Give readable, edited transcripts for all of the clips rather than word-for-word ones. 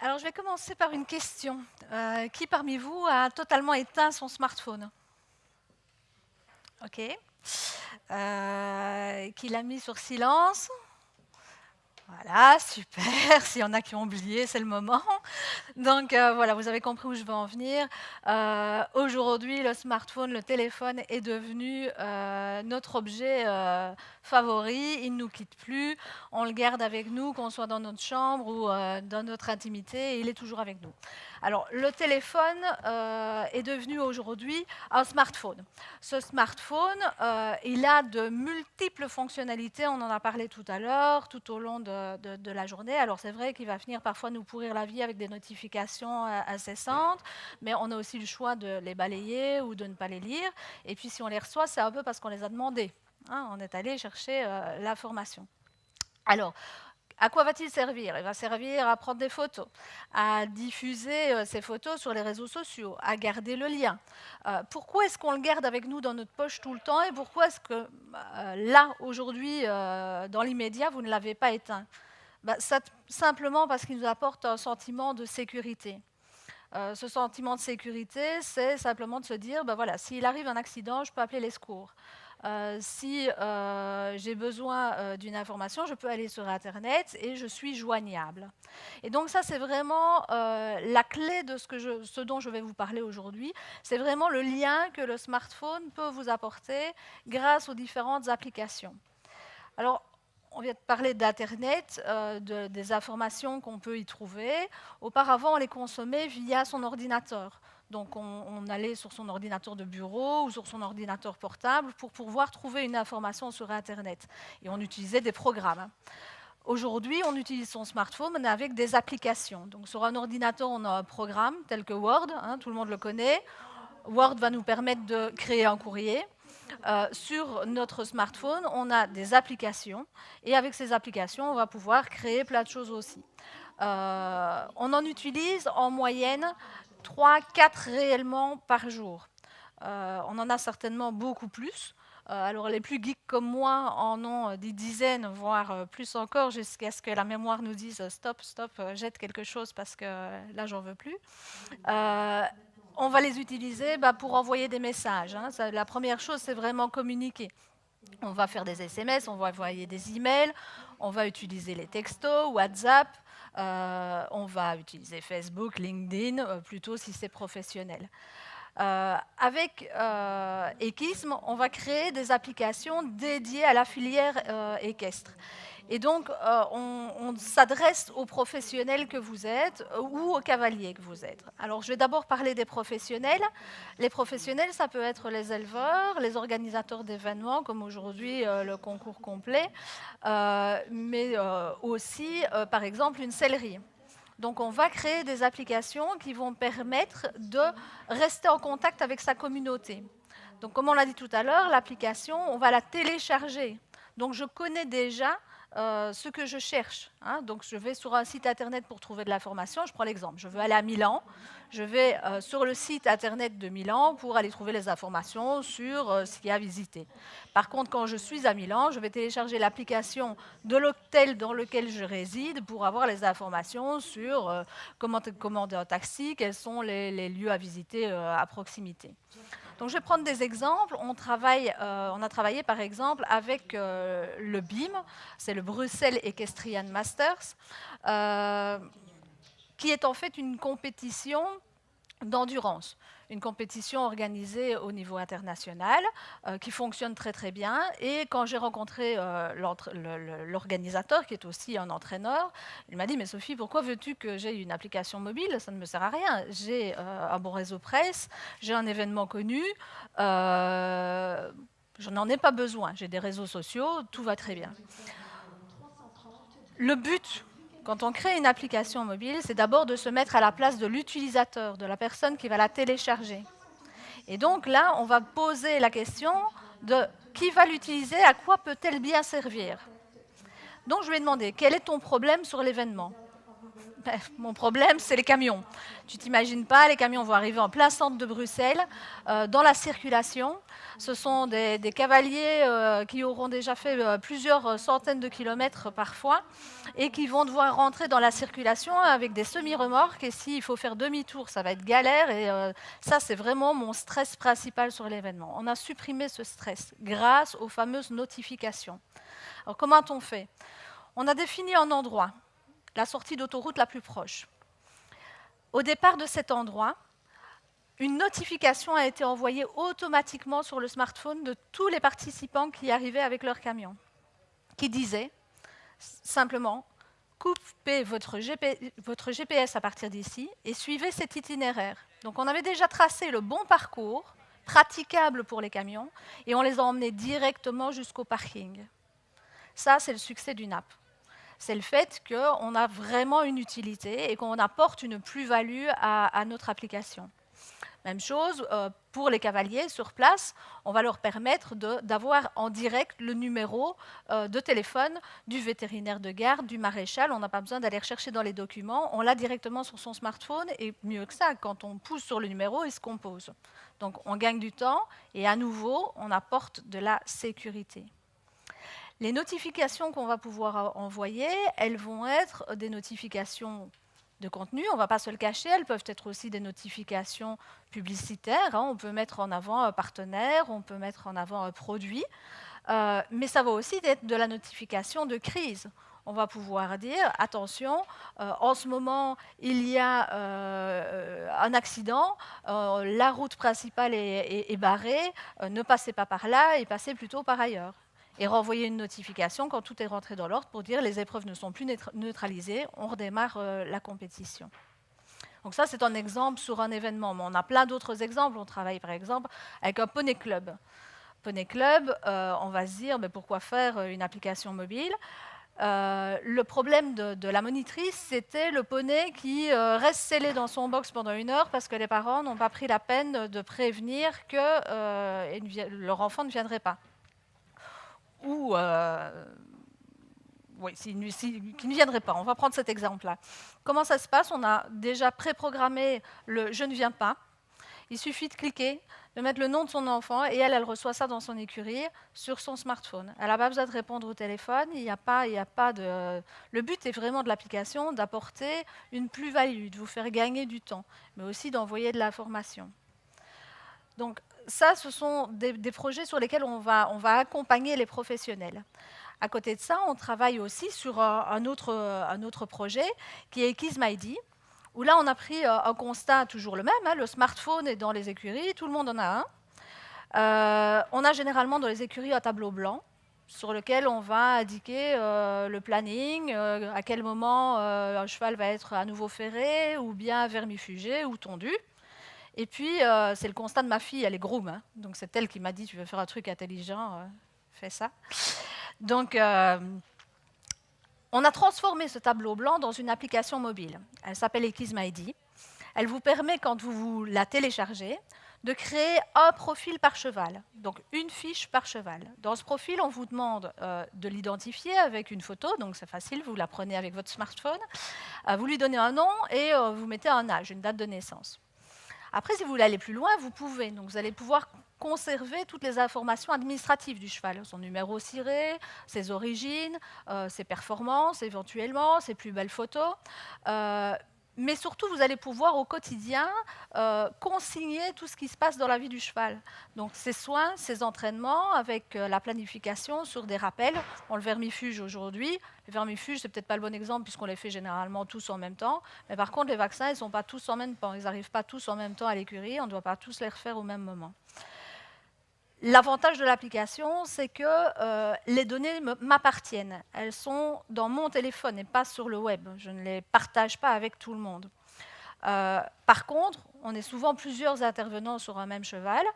Alors, je vais commencer par une question. Qui parmi vous a totalement éteint son smartphone? OK. Qui l'a mis sur silence? Voilà, super. S'il y en a qui ont oublié, c'est le moment. Donc voilà, vous avez compris où je veux en venir. Aujourd'hui, le smartphone, le téléphone est devenu notre objet favori. Il ne nous quitte plus. On le garde avec nous, qu'on soit dans notre chambre ou dans notre intimité, et il est toujours avec nous. Alors, le téléphone est devenu aujourd'hui un smartphone. Ce smartphone, il a de multiples fonctionnalités. On en a parlé tout à l'heure, tout au long de la journée. Alors, c'est vrai qu'il va finir parfois nous pourrir la vie avec des notifications incessantes, mais on a aussi le choix de les balayer ou de ne pas les lire. Et puis, si on les reçoit, c'est un peu parce qu'on les a demandés. Hein, on est allé chercher l'information. Alors, à quoi va-t-il servir? Il va servir à prendre des photos, à diffuser ces photos sur les réseaux sociaux, à garder le lien. Pourquoi est-ce qu'on le garde avec nous dans notre poche tout le temps et pourquoi est-ce que là, aujourd'hui, dans l'immédiat, vous ne l'avez pas éteint? Simplement parce qu'il nous apporte un sentiment de sécurité. Ce sentiment de sécurité, c'est simplement de se dire, voilà, s'il arrive un accident, je peux appeler les secours. Si j'ai besoin d'une information, je peux aller sur Internet et je suis joignable. Et donc ça, c'est vraiment la clé de ce dont je vais vous parler aujourd'hui. C'est vraiment le lien que le smartphone peut vous apporter grâce aux différentes applications. Alors, on vient de parler d'Internet, des informations qu'on peut y trouver. Auparavant, on les consommait via son ordinateur. Donc, on allait sur son ordinateur de bureau ou sur son ordinateur portable pour pouvoir trouver une information sur Internet. Et on utilisait des programmes. Aujourd'hui, on utilise son smartphone mais avec des applications. Donc, sur un ordinateur, on a un programme tel que Word, hein, tout le monde le connaît. Word va nous permettre de créer un courrier. Sur notre smartphone, on a des applications et avec ces applications, on va pouvoir créer plein de choses aussi. On en utilise en moyenne 3-4 réellement par jour. On en a certainement beaucoup plus. Alors les plus geeks comme moi en ont des dizaines, voire plus encore, jusqu'à ce que la mémoire nous dise stop, jette quelque chose parce que là, j'en veux plus. On va les utiliser pour envoyer des messages. Hein. La première chose, c'est vraiment communiquer. On va faire des SMS, on va envoyer des emails, on va utiliser les textos, WhatsApp, on va utiliser Facebook, LinkedIn, plutôt si c'est professionnel. Avec Equisme, on va créer des applications dédiées à la filière équestre. Et donc, on s'adresse aux professionnels que vous êtes ou aux cavaliers que vous êtes. Alors, je vais d'abord parler des professionnels. Les professionnels, ça peut être les éleveurs, les organisateurs d'événements, comme aujourd'hui le concours complet, mais aussi, par exemple, une sellerie. Donc, on va créer des applications qui vont permettre de rester en contact avec sa communauté. Donc, comme on l'a dit tout à l'heure, l'application, on va la télécharger. Donc, je connais déjà ce que je cherche. Hein. Donc, je vais sur un site Internet pour trouver de l'information. Je prends l'exemple. Je veux aller à Milan. Je vais sur le site Internet de Milan pour aller trouver les informations sur ce qu'il y a à visiter. Par contre, quand je suis à Milan, je vais télécharger l'application de l'hôtel dans lequel je réside pour avoir les informations sur comment commander un taxi, quels sont les lieux à visiter à proximité. Donc, je vais prendre des exemples. On a travaillé par exemple avec le BIM, c'est le Bruxelles Equestrian Masters, qui est en fait une compétition d'endurance, une compétition organisée au niveau international qui fonctionne très très bien. Et quand j'ai rencontré l'organisateur, qui est aussi un entraîneur, il m'a dit « Mais Sophie, pourquoi veux-tu que j'aie une application mobile? Ça ne me sert à rien. J'ai un bon réseau presse, j'ai un événement connu, je n'en ai pas besoin. J'ai des réseaux sociaux, tout va très bien. » Le but, quand on crée une application mobile, c'est d'abord de se mettre à la place de l'utilisateur, de la personne qui va la télécharger. Et donc là, on va poser la question de qui va l'utiliser, à quoi peut-elle bien servir. Donc je lui ai demandé, quel est ton problème sur l'événement? Mon problème, c'est les camions. Tu t'imagines pas, les camions vont arriver en plein centre de Bruxelles, dans la circulation. Ce sont des cavaliers qui auront déjà fait plusieurs centaines de kilomètres parfois et qui vont devoir rentrer dans la circulation avec des semi-remorques. Et s'il faut faire demi-tour, ça va être galère. Et ça, c'est vraiment mon stress principal sur l'événement. On a supprimé ce stress grâce aux fameuses notifications. Alors, comment on fait? On a défini un endroit, la sortie d'autoroute la plus proche. Au départ de cet endroit, une notification a été envoyée automatiquement sur le smartphone de tous les participants qui arrivaient avec leur camion, qui disait simplement « Coupez votre GPS à partir d'ici et suivez cet itinéraire ». Donc on avait déjà tracé le bon parcours, praticable pour les camions, et on les a emmenés directement jusqu'au parking. Ça, c'est le succès d'une app. C'est le fait qu'on a vraiment une utilité et qu'on apporte une plus-value à notre application. Même chose pour les cavaliers sur place, on va leur permettre d'avoir en direct le numéro de téléphone du vétérinaire de garde, du maréchal. On n'a pas besoin d'aller chercher dans les documents, on l'a directement sur son smartphone et mieux que ça, quand on pousse sur le numéro, il se compose. Donc on gagne du temps et à nouveau, on apporte de la sécurité. Les notifications qu'on va pouvoir envoyer, elles vont être des notifications de contenu, on ne va pas se le cacher, elles peuvent être aussi des notifications publicitaires, on peut mettre en avant un partenaire, on peut mettre en avant un produit, mais ça va aussi être de la notification de crise. On va pouvoir dire, attention, en ce moment, il y a un accident, la route principale est barrée, ne passez pas par là et passez plutôt par ailleurs. Et renvoyer une notification quand tout est rentré dans l'ordre pour dire les épreuves ne sont plus neutralisées, on redémarre la compétition. Donc ça, c'est un exemple sur un événement, mais on a plein d'autres exemples. On travaille par exemple avec un poney club. Poney club, on va se dire, mais pourquoi faire une application mobile? Le problème de la monitrice, c'était le poney qui reste scellé dans son box pendant 1 heure parce que les parents n'ont pas pris la peine de prévenir que leur enfant ne viendrait pas. Ou qui ne viendrait pas. On va prendre cet exemple-là. Comment ça se passe? On a déjà préprogrammé le « je ne viens pas ». Il suffit de cliquer, de mettre le nom de son enfant, et elle reçoit ça dans son écurie sur son smartphone. Elle n'a pas besoin de répondre au téléphone. Le but est vraiment de l'application d'apporter une plus-value, de vous faire gagner du temps, mais aussi d'envoyer de l'information. Donc, ça, ce sont des projets sur lesquels on va accompagner les professionnels. À côté de ça, on travaille aussi sur un autre projet qui est KizMyD, où là, on a pris un constat toujours le même. Le smartphone est dans les écuries, tout le monde en a un. On a généralement dans les écuries un tableau blanc sur lequel on va indiquer le planning, à quel moment un cheval va être à nouveau ferré, ou bien vermifugé, ou tondu. Et puis, c'est le constat de ma fille, elle est groom, donc c'est elle qui m'a dit « tu veux faire un truc intelligent, fais ça ». Donc, on a transformé ce tableau blanc dans une application mobile. Elle s'appelle KizMyD. Elle vous permet, quand vous la téléchargez, de créer un profil par cheval, donc une fiche par cheval. Dans ce profil, on vous demande de l'identifier avec une photo, donc c'est facile, vous la prenez avec votre smartphone, vous lui donnez un nom et vous mettez un âge, une date de naissance. Après, si vous voulez aller plus loin, vous pouvez. Donc, vous allez pouvoir conserver toutes les informations administratives du cheval, son numéro ciré, ses origines, ses performances éventuellement, ses plus belles photos. Mais surtout, vous allez pouvoir au quotidien consigner tout ce qui se passe dans la vie du cheval. Donc ses soins, ses entraînements, avec la planification sur des rappels. On le vermifuge aujourd'hui. Les vermifuges, c'est peut-être pas le bon exemple puisqu'on les fait généralement tous en même temps. Mais par contre, les vaccins, ils sont pas tous en même temps. Ils n'arrivent pas tous en même temps à l'écurie. On ne doit pas tous les refaire au même moment. L'avantage de l'application, c'est que les données m'appartiennent. Elles sont dans mon téléphone et pas sur le web. Je ne les partage pas avec tout le monde. Par contre, on est souvent plusieurs intervenants sur un même cheval.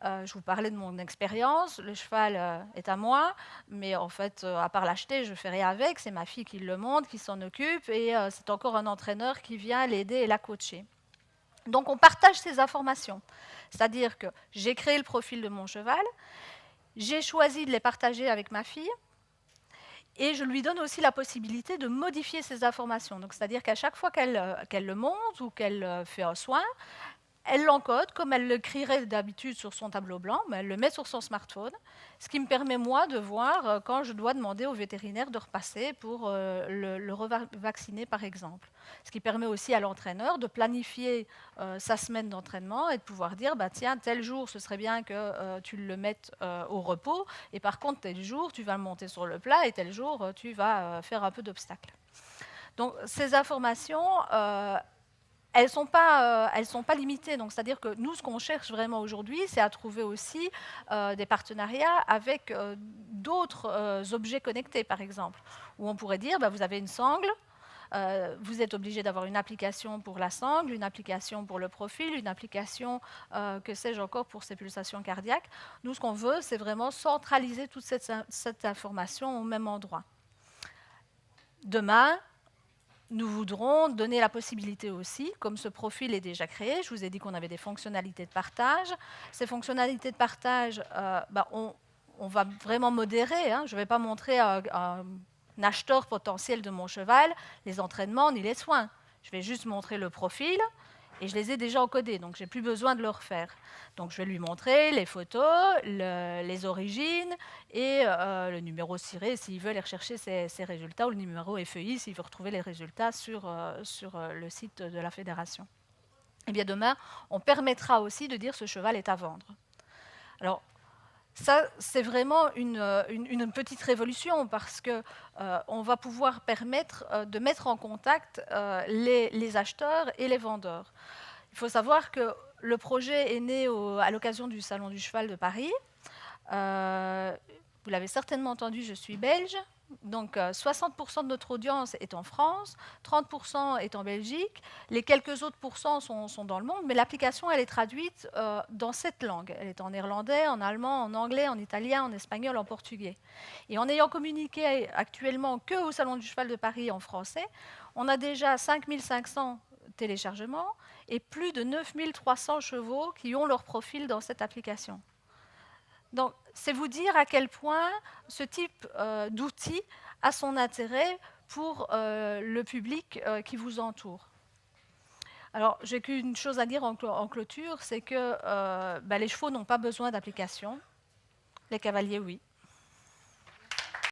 Je vous parlais de mon expérience. Le cheval est à moi, mais en fait, à part l'acheter, je ne fais rien avec. C'est ma fille qui le monte, qui s'en occupe, et c'est encore un entraîneur qui vient l'aider et la coacher. Donc, on partage ces informations. C'est-à-dire que j'ai créé le profil de mon cheval, j'ai choisi de les partager avec ma fille. Et je lui donne aussi la possibilité de modifier ces informations. Donc, c'est-à-dire qu'à chaque fois qu'elle le monte ou qu'elle fait un soin, elle l'encode comme elle l'écrirait d'habitude sur son tableau blanc, mais elle le met sur son smartphone, ce qui me permet, moi, de voir quand je dois demander au vétérinaire de repasser pour le revacciner, par exemple. Ce qui permet aussi à l'entraîneur de planifier sa semaine d'entraînement et de pouvoir dire, bah, tiens, tel jour, ce serait bien que tu le mettes au repos, et par contre, tel jour, tu vas le monter sur le plat, et tel jour, tu vas faire un peu d'obstacles. Donc, ces informations, elles ne sont pas limitées. Donc, c'est-à-dire que nous, ce qu'on cherche vraiment aujourd'hui, c'est à trouver aussi des partenariats avec d'autres objets connectés, par exemple, où on pourrait dire, bah, vous avez une sangle, vous êtes obligé d'avoir une application pour la sangle, une application pour le profil, une application, que sais-je encore, pour ses pulsations cardiaques. Nous, ce qu'on veut, c'est vraiment centraliser toute cette information au même endroit. Demain, nous voudrons donner la possibilité aussi, comme ce profil est déjà créé, je vous ai dit qu'on avait des fonctionnalités de partage. Ces fonctionnalités de partage, on va vraiment modérer. Hein. Je ne vais pas montrer à un acheteur potentiel de mon cheval les entraînements ni les soins. Je vais juste montrer le profil et je les ai déjà encodés, donc je n'ai plus besoin de le refaire. Donc je vais lui montrer les photos, les origines et le numéro ciré s'il veut aller rechercher ses résultats, ou le numéro FEI s'il veut retrouver les résultats sur le site de la fédération. Et bien demain, on permettra aussi de dire ce cheval est à vendre. Alors, ça, c'est vraiment une petite révolution parce qu'on va pouvoir permettre de mettre en contact les acheteurs et les vendeurs. Il faut savoir que le projet est né à l'occasion du Salon du Cheval de Paris. Vous l'avez certainement entendu, je suis belge. Donc 60% de notre audience est en France, 30% est en Belgique, les quelques autres pourcents sont dans le monde, mais l'application elle est traduite dans 7 langues. Elle est en néerlandais, en allemand, en anglais, en italien, en espagnol, en portugais. Et en ayant communiqué actuellement que au Salon du Cheval de Paris en français, on a déjà 5500 téléchargements et plus de 9300 chevaux qui ont leur profil dans cette application. Donc, c'est vous dire à quel point ce type d'outil a son intérêt pour le public qui vous entoure. Alors, j'ai qu'une chose à dire en clôture, c'est que les chevaux n'ont pas besoin d'application. Les cavaliers, oui.